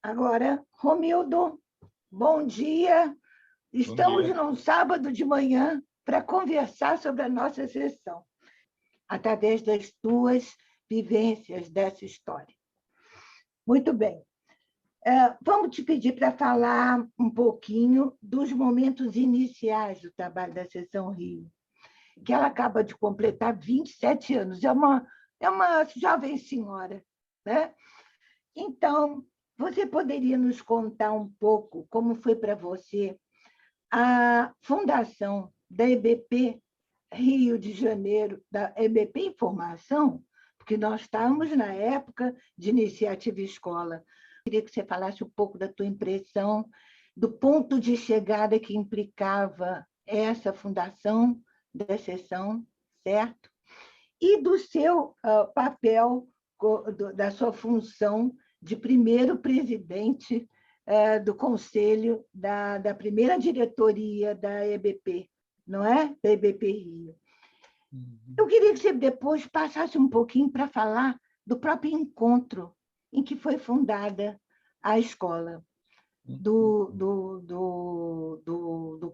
Agora, Romildo, bom dia. Bom Estamos dia. num sábado de manhã para conversar sobre a nossa sessão, através das tuas vivências dessa história. Muito bem. Vamos te pedir para falar um pouquinho dos momentos iniciais do trabalho da Seção Rio, que ela acaba de completar 27 anos. É uma jovem senhora, né? Então, você poderia nos contar um pouco como foi para você a fundação da EBP Rio de Janeiro, da EBP Informação, porque nós estávamos na época de iniciativa escola. Queria que você falasse um pouco da tua impressão, do ponto de chegada que implicava essa fundação da seção, certo? E do seu papel, da sua função de primeiro presidente do conselho da primeira diretoria da EBP, não é? Da EBP Rio. Eu queria que você depois passasse um pouquinho para falar do próprio encontro em que foi fundada a escola, do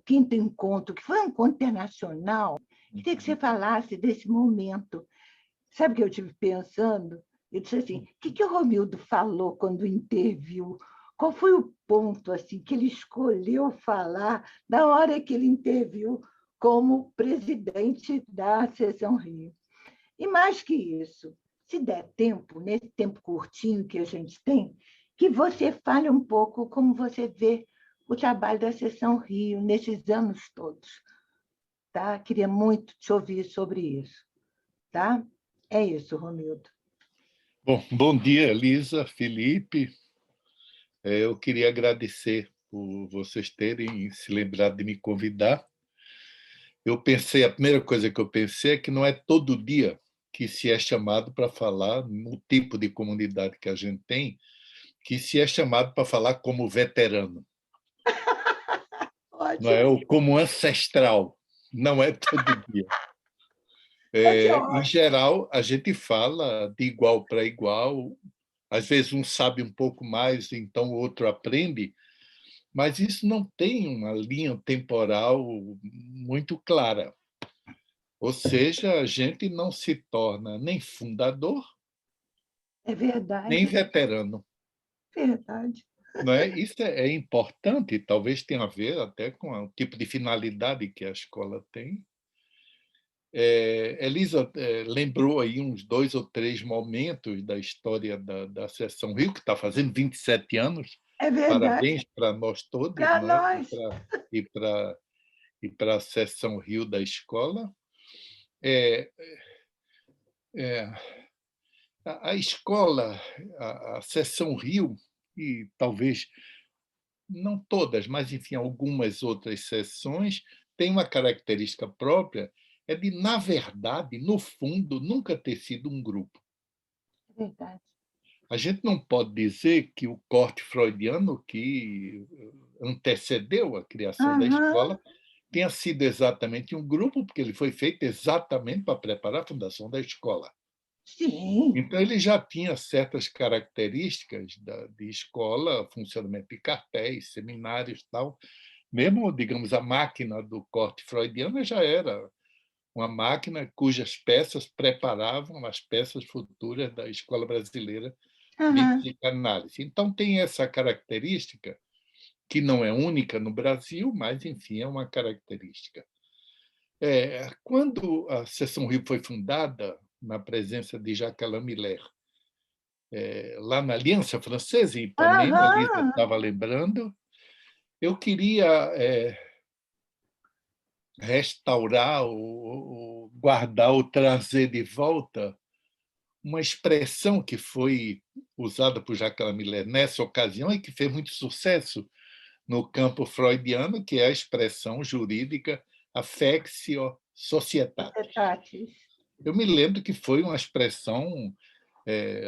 quinto encontro, que foi um encontro internacional. Queria que você falasse desse momento. Sabe o que eu estive pensando? Eu disse assim, o que o Romildo falou quando interviu? Qual foi o ponto assim, que ele escolheu falar na hora que ele interviu como presidente da Seção Rio? E mais que isso, se der tempo, nesse tempo curtinho que a gente tem, que você fale um pouco como você vê o trabalho da Seção Rio nesses anos todos. Tá? Queria muito te ouvir sobre isso. Tá? É isso, Romildo. Bom dia, Elisa, Felipe. Eu queria agradecer por vocês terem se lembrado de me convidar. A primeira coisa que eu pensei é que não é todo dia que se é chamado para falar no tipo de comunidade que a gente tem, que se é chamado para falar como veterano, não é? Ótimo, Ou como ancestral. Não é todo dia. vai ser Em ótimo. geral, a gente fala de igual para igual. Às vezes um sabe um pouco mais, então o outro aprende, mas isso não tem uma linha temporal muito clara. Ou seja, a gente não se torna nem fundador, É nem verdade, veterano. verdade. Não é? Isso é importante, talvez tenha a ver até com o tipo de finalidade que a escola tem. Elisa lembrou aí uns 2 ou 3 momentos da história da Seção Rio, que está fazendo 27 anos. É verdade. Parabéns para nós todos, Para né? nós. E para a Seção Rio da escola. É, é, a escola, a Seção Rio, e talvez não todas, mas enfim, algumas outras seções, têm uma característica própria, é de, na verdade, no fundo, nunca ter sido um grupo. É verdade. A gente não pode dizer que o corte freudiano que antecedeu a criação da Aham, escola tenha sido exatamente um grupo, porque ele foi feito exatamente para preparar a fundação da escola. sim, Então, ele já tinha certas características de escola, funcionamento de cartéis, seminários e tal. Mesmo, digamos, a máquina do corte freudiano já era uma máquina cujas peças preparavam as peças futuras da Escola Brasileira de aham, Psicanálise. Então, tem essa característica, que não é única no Brasil, mas, enfim, é uma característica. Quando a Seção Rio foi fundada, na presença de Jacques Miller, lá na Aliança Francesa, em Ipanema, a Lisa aham. estava lembrando, eu queria restaurar, ou guardar, ou trazer de volta uma expressão que foi usada por Jacques Miller nessa ocasião e que fez muito sucesso no campo freudiano, que é a expressão jurídica affectio societatis. Societatis. Eu me lembro que foi uma expressão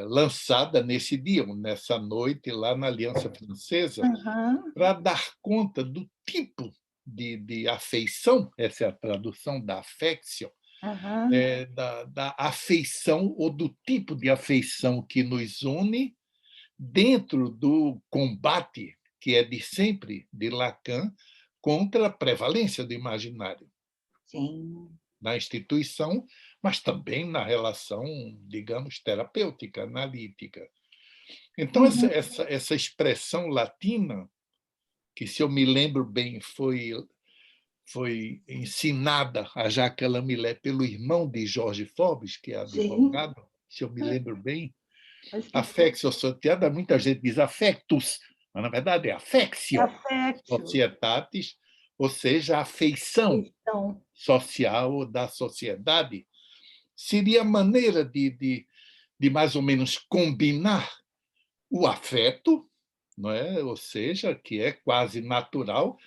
lançada nesse dia, nessa noite, lá na Aliança Francesa, Aham, para dar conta do tipo de afeição, essa é a tradução da affectio, aham, da afeição ou do tipo de afeição que nos une dentro do combate que é de sempre de Lacan contra a prevalência do imaginário Sim. na instituição, mas também na relação, digamos, terapêutica, analítica. Então, Uhum. essa expressão latina, que, se eu me lembro bem, foi ensinada a Jacques Lamillet pelo irmão de Jorge Forbes, que é Sim. advogado, se eu me lembro bem, Acho que sim. affectio societatis, muita gente diz affectus, mas na verdade é affectio Afeto. societatis, ou seja, a afeição Então, social da sociedade, seria a maneira de mais ou menos combinar o afeto, não é? Ou seja, que é quase natural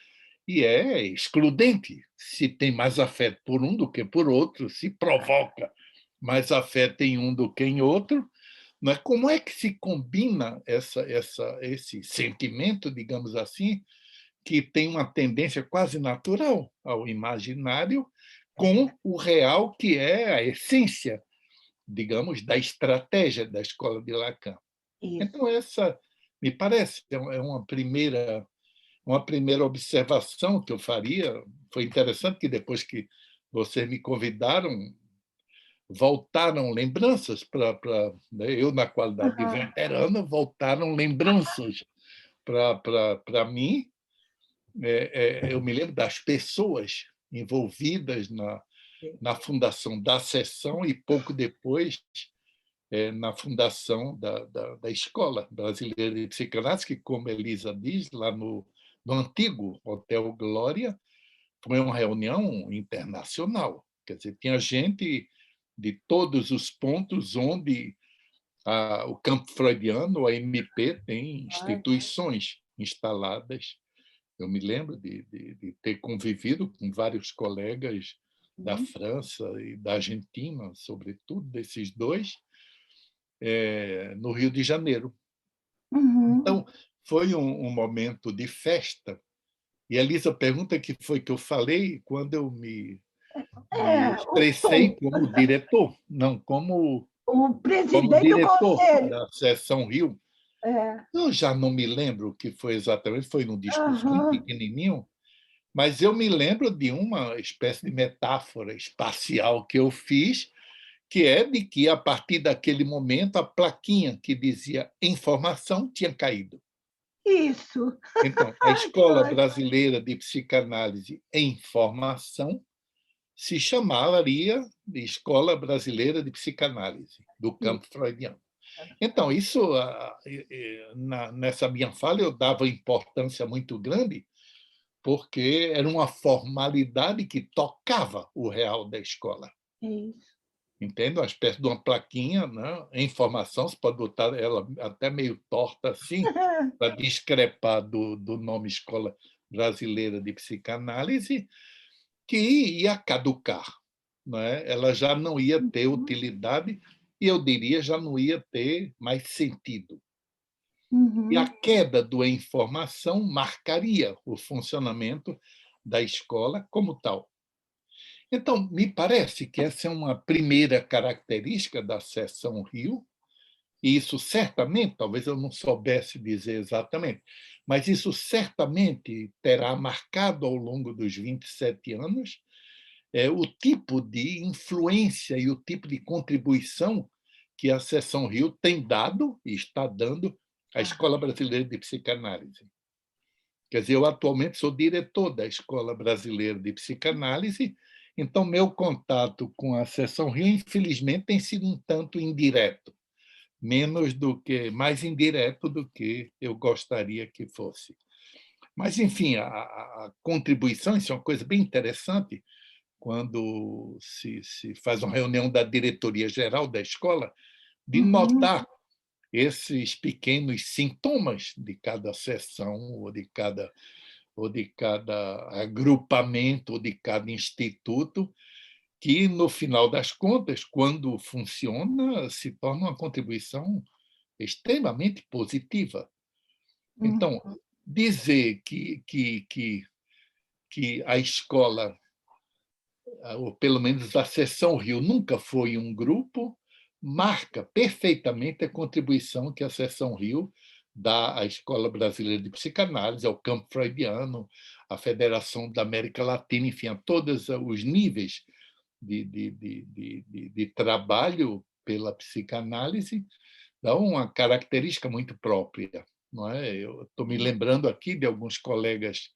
e é excludente. Se tem mais afeto por um do que por outro, se provoca mais afeto em um do que em outro, não é? Como é que se combina esse sentimento, digamos assim, que tem uma tendência quase natural ao imaginário, com o real, que é a essência, digamos, da estratégia da escola de Lacan? isso. Então, essa, me parece, é uma primeira observação que eu faria. Foi interessante que, depois que vocês me convidaram, voltaram lembranças né, eu, na qualidade de Aham. veterano, voltaram lembranças para mim. Eu me lembro das pessoas envolvidas na fundação da seção e, pouco depois, na fundação da Escola Brasileira de Psicanálise, que, como Elisa diz, lá no antigo Hotel Glória, foi uma reunião internacional. Quer dizer, tinha gente de todos os pontos onde o campo freudiano, a MP, tem Ai, instituições instaladas. Eu me lembro de ter convivido com vários colegas da sim. França e da Argentina, sobretudo desses dois, no Rio de Janeiro. Uhum. Então, foi um momento de festa. E a Elisa pergunta o que foi que eu falei quando eu me O expressei tom. como diretor, não O como presidente do diretor conselho. da Seção Rio. É. Eu já não me lembro o que foi exatamente, foi num discurso bem Aham. pequenininho, mas eu me lembro de uma espécie de metáfora espacial que eu fiz, que é de que, a partir daquele momento, a plaquinha que dizia informação tinha caído. Isso. Então, a Que Escola ótimo. Brasileira de Psicanálise em Formação se chamaria de Escola Brasileira de Psicanálise, do campo Isso. freudiano. Então, isso, nessa minha fala, eu dava importância muito grande, porque era uma formalidade que tocava o real da escola. Isso. Entende? Uma espécie de uma plaquinha, né, em formação, você pode botar ela até meio torta assim, para discrepar do nome Escola Brasileira de Psicanálise, que ia caducar. Não é? Ela já não ia ter utilidade e, eu diria, já não ia ter mais sentido. E a Uhum. queda da informação marcaria o funcionamento da escola como tal. Então, me parece que essa é uma primeira característica da seção Rio, e isso certamente, talvez eu não soubesse dizer exatamente, mas isso certamente terá marcado, ao longo dos 27 anos, o tipo de influência e o tipo de contribuição que a seção Rio tem dado e está dando à Ah, Escola Brasileira de Psicanálise. Quer dizer, eu atualmente sou diretor da Escola Brasileira de Psicanálise, então meu contato com a seção Rio, infelizmente, tem sido um tanto indireto, mais indireto do que eu gostaria que fosse. Mas, enfim, a contribuição, isso é uma coisa bem interessante, quando se faz uma reunião da diretoria geral da escola, de uhum. notar esses pequenos sintomas de cada seção ou de cada agrupamento, ou de cada instituto, que, no final das contas, quando funciona, se torna uma contribuição extremamente positiva. Uhum. Então, dizer que a escola, ou pelo menos a seção Rio, nunca foi um grupo, marca perfeitamente a contribuição que a Seção Rio dá à Escola Brasileira de Psicanálise, ao campo freudiano, à Federação da América Latina, enfim, a todos os níveis de trabalho pela psicanálise, dá uma característica muito própria. Não é? Eu estou me lembrando aqui de alguns colegas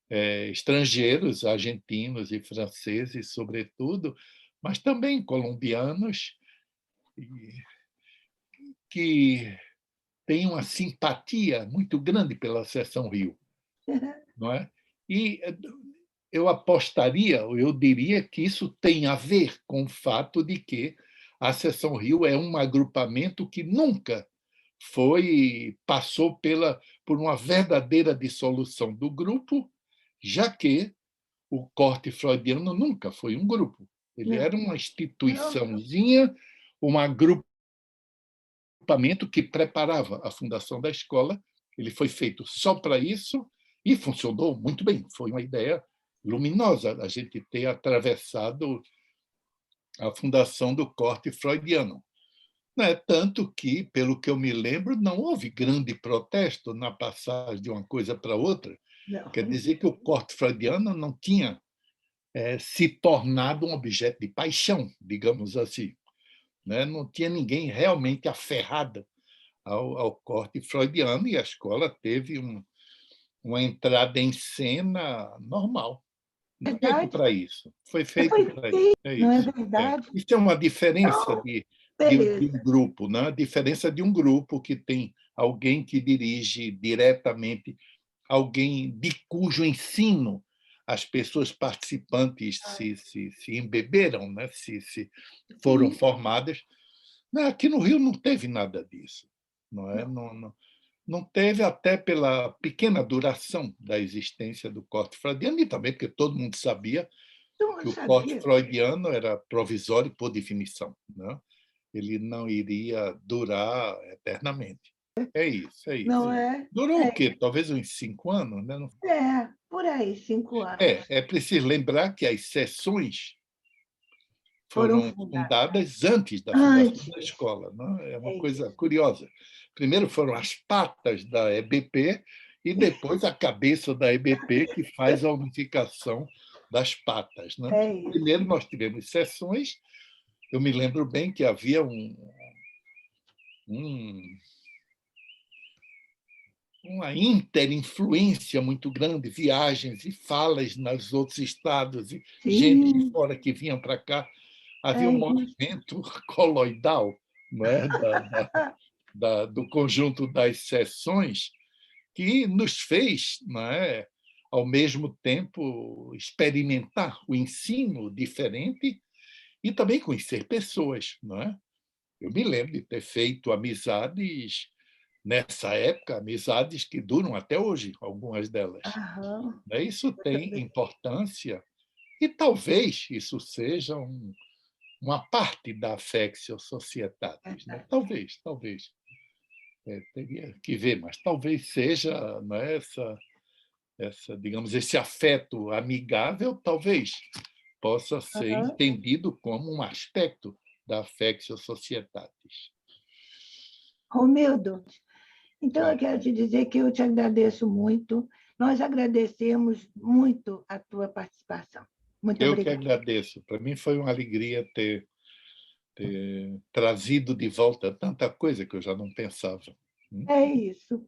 estrangeiros, argentinos e franceses, sobretudo, mas também colombianos, que têm uma simpatia muito grande pela Seção Rio. Não é? E eu apostaria, eu diria que isso tem a ver com o fato de que a Seção Rio é um agrupamento que nunca passou por uma verdadeira dissolução do grupo, já que o corte freudiano nunca foi um grupo. Ele era uma instituiçãozinha, um agrupamento que preparava a fundação da escola. Ele foi feito só para isso e funcionou muito bem. Foi uma ideia luminosa a gente ter atravessado a fundação do corte freudiano. Não é tanto que, pelo que eu me lembro, não houve grande protesto na passagem de uma coisa para outra. Não. Quer dizer que o corte freudiano não tinha se tornado um objeto de paixão, digamos assim. Né? Não tinha ninguém realmente aferrado ao corte freudiano, e a escola teve uma entrada em cena normal. Foi feito Verdade. para isso. Foi feito Foi para isso. feito, É não é isso. verdade? Isso é uma diferença Então, de beleza. um grupo, né? A diferença de um grupo que tem alguém que dirige diretamente, alguém de cujo ensino as pessoas participantes se embeberam, né? Se foram Sim, formadas. Aqui no Rio não teve nada disso. Não é? não. Não teve, até pela pequena duração da existência do corte freudiano, e também porque todo mundo sabia Eu não que o corte sabia. freudiano era provisório por definição. Né? Ele não iria durar eternamente. É isso, é isso. Não é? Durou o quê? Talvez uns 5 anos. Né? Por aí, 5 anos. É preciso lembrar que as sessões Foram foram fundados. fundadas antes da fundação da Antes, escola. Né? É uma é coisa isso. curiosa. Primeiro foram as patas da EBP e depois a cabeça da EBP, que faz a unificação das patas. Né? É isso. Primeiro nós tivemos sessões. Eu me lembro bem que havia um, uma interinfluência muito grande, viagens e falas nos outros estados, e gente de Sim, fora que vinha para cá. Havia é um isso. movimento coloidal, não é? Do conjunto das sessões, que nos fez, não é, ao mesmo tempo, experimentar o ensino diferente e também conhecer pessoas. Não é? Eu me lembro de ter feito amizades nessa época, amizades que duram até hoje, algumas delas. Aham, Né? Isso muito tem bem. importância e talvez isso seja uma parte da affectio societatis. Né? Verdade. Talvez. Teria que ver, mas talvez seja, não é, digamos, esse afeto amigável, talvez possa ser Aham. entendido como um aspecto da affectio societatis. Romildo, então eu É. quero te dizer que eu te agradeço muito. Nós agradecemos muito a tua participação. Muito Eu que obrigada. agradeço. Para mim foi uma alegria ter trazido de volta tanta coisa que eu já não pensava. É isso.